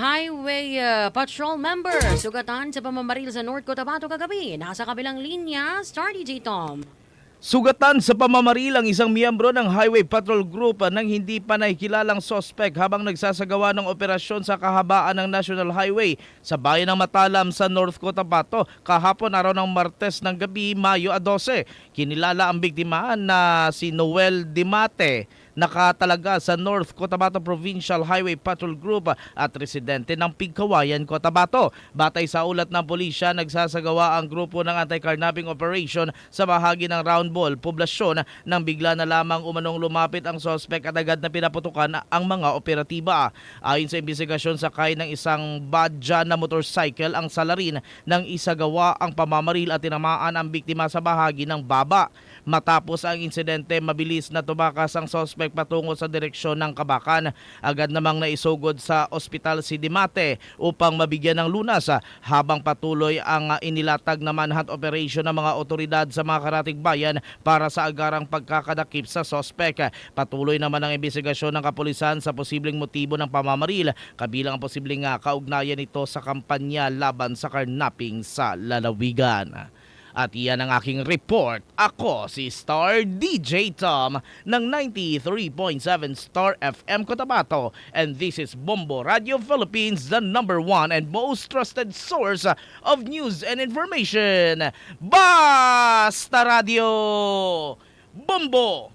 Highway Patrol member, sugatan sa pamamaril sa North Cotabato kagabi. Nasa kabilang linya, Star DJ Tom. Sugatan sa pamamaril ang isang miyembro ng Highway Patrol Group ng hindi pa nakikilalang sospek habang nagsasagawa ng operasyon sa kahabaan ng National Highway sa bayan ng Matalam sa North Cotabato kahapon araw ng Martes ng gabi, Mayo 12. Kinilala ang biktima na si Noel Dimate, nakatalaga sa North Cotabato Provincial Highway Patrol Group at residente ng Pigkawayan, Cotabato. Batay sa ulat ng pulisya, nagsasagawa ang grupo ng anti-carnapping operation sa bahagi ng Round Ball, poblasyon, nang bigla na lamang umanong lumapit ang sospek at agad na pinaputukan ang mga operatiba. Ayon sa investigasyon, sakay ng isang badja na motorcycle ang salarin ng isagawa ang pamamaril at tinamaan ang biktima sa bahagi ng baba. Matapos ang insidente, mabilis na tumakas ang sospek patungo sa direksyon ng Kabakan. Agad namang naisugod sa ospital si Dimate upang mabigyan ng lunas habang patuloy ang inilatag na manhunt operation ng mga otoridad sa mga karatig bayan para sa agarang pagkakadakip sa sospek. Patuloy naman ang investigasyon ng kapulisan sa posibleng motibo ng pamamaril, kabilang ang posibleng kaugnayan nito sa kampanya laban sa karnapping sa lalawigan. At iyan ang aking report. Ako si Star DJ Tom ng 93.7 Star FM Cotabato. And this is Bombo Radio Philippines, the #1 and most trusted source of news and information. Basta Radio! Bombo!